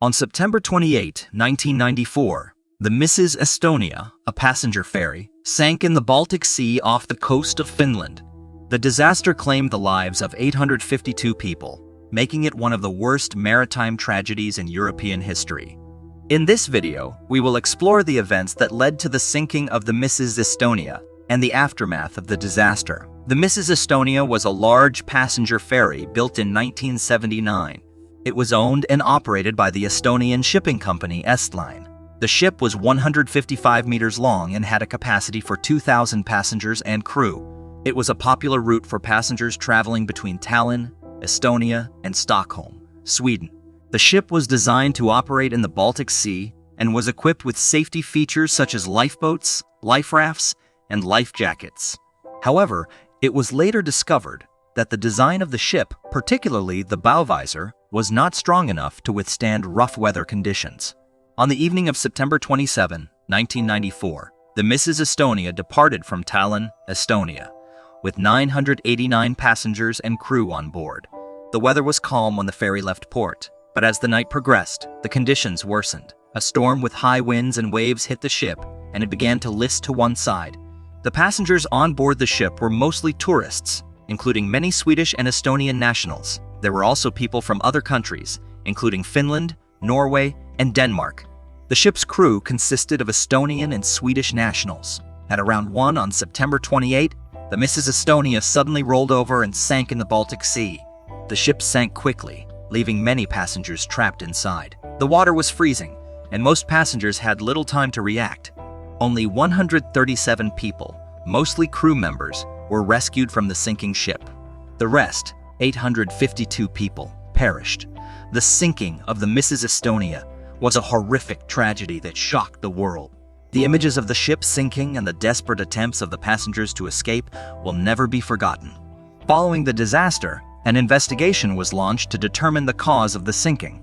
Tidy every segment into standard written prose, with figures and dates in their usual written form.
On September 28, 1994, the Mrs. Estonia, a passenger ferry, sank in the Baltic Sea off the coast of Finland. The disaster claimed the lives of 852 people, making it one of the worst maritime tragedies in European history. In this video, we will explore the events that led to the sinking of the Mrs. Estonia and the aftermath of the disaster. The Mrs. Estonia was a large passenger ferry built in 1979. It was owned and operated by the Estonian shipping company Estline. The ship was 155 meters long and had a capacity for 2,000 passengers and crew. It was a popular route for passengers traveling between Tallinn, Estonia, and Stockholm, Sweden. The ship was designed to operate in the Baltic Sea and was equipped with safety features such as lifeboats, life rafts, and life jackets. However, it was later discovered that the design of the ship, particularly the bow visor, was not strong enough to withstand rough weather conditions. On the evening of September 27, 1994, the Mrs. Estonia departed from Tallinn, Estonia, with 989 passengers and crew on board. The weather was calm when the ferry left port, but as the night progressed, the conditions worsened. A storm with high winds and waves hit the ship, and it began to list to one side. The passengers on board the ship were mostly tourists, including many Swedish and Estonian nationals. There were also people from other countries, including Finland, Norway, and Denmark. The ship's crew consisted of Estonian and Swedish nationals. At around 1 on September 28, the Mrs. Estonia suddenly rolled over and sank in the Baltic Sea. The ship sank quickly, leaving many passengers trapped inside. The water was freezing, and most passengers had little time to react. Only 137 people, mostly crew members, were rescued from the sinking ship. The rest, 852 people, perished. The sinking of the Mrs. Estonia was a horrific tragedy that shocked the world. The images of the ship sinking and the desperate attempts of the passengers to escape will never be forgotten. Following the disaster, an investigation was launched to determine the cause of the sinking.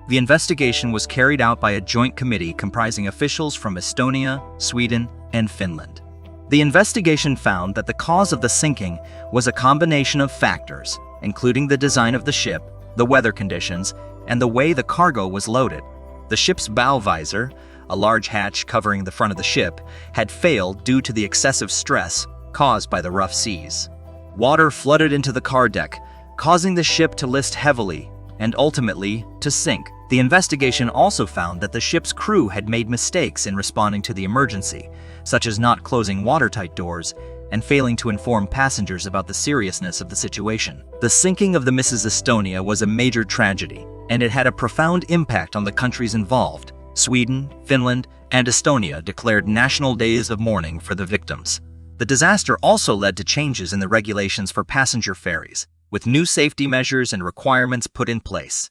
The investigation was carried out by a joint committee comprising officials from Estonia, Sweden, and Finland. The investigation found that the cause of the sinking was a combination of factors, including the design of the ship, the weather conditions, and the way the cargo was loaded. The ship's bow visor, a large hatch covering the front of the ship, had failed due to the excessive stress caused by the rough seas. Water flooded into the car deck, causing the ship to list heavily and ultimately to sink. The investigation also found that the ship's crew had made mistakes in responding to the emergency, such as not closing watertight doors and failing to inform passengers about the seriousness of the situation. The sinking of the Mrs. Estonia was a major tragedy, and it had a profound impact on the countries involved. Sweden, Finland, and Estonia declared national days of mourning for the victims. The disaster also led to changes in the regulations for passenger ferries, with new safety measures and requirements put in place.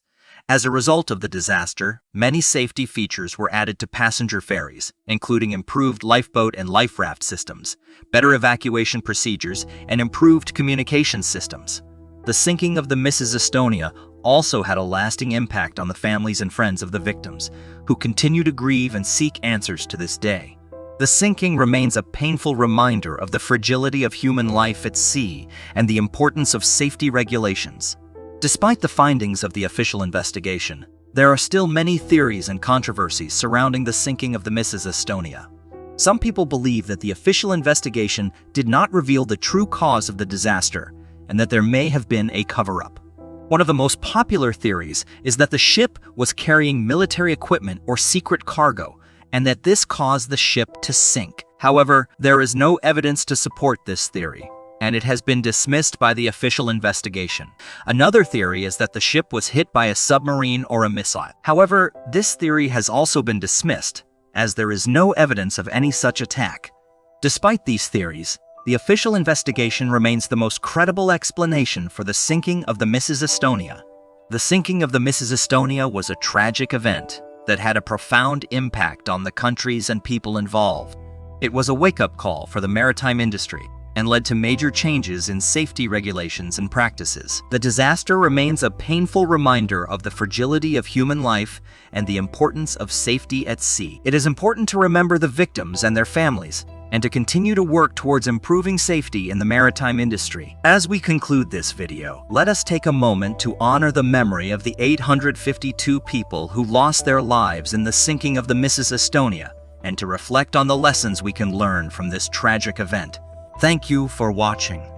As a result of the disaster, many safety features were added to passenger ferries, including improved lifeboat and life raft systems, better evacuation procedures, and improved communication systems. The sinking of the Mrs. Estonia also had a lasting impact on the families and friends of the victims, who continue to grieve and seek answers to this day. The sinking remains a painful reminder of the fragility of human life at sea and the importance of safety regulations. Despite the findings of the official investigation, there are still many theories and controversies surrounding the sinking of the Mrs. Estonia. Some people believe that the official investigation did not reveal the true cause of the disaster and that there may have been a cover-up. One of the most popular theories is that the ship was carrying military equipment or secret cargo, and that this caused the ship to sink. However, there is no evidence to support this theory, and it has been dismissed by the official investigation. Another theory is that the ship was hit by a submarine or a missile. However, this theory has also been dismissed, as there is no evidence of any such attack. Despite these theories, the official investigation remains the most credible explanation for the sinking of the Mrs. Estonia. The sinking of the Mrs. Estonia was a tragic event that had a profound impact on the countries and people involved. It was a wake-up call for the maritime industry and led to major changes in safety regulations and practices. The disaster remains a painful reminder of the fragility of human life and the importance of safety at sea. It is important to remember the victims and their families, and to continue to work towards improving safety in the maritime industry. As we conclude this video, let us take a moment to honor the memory of the 852 people who lost their lives in the sinking of the Mrs. Estonia, and to reflect on the lessons we can learn from this tragic event. Thank you for watching.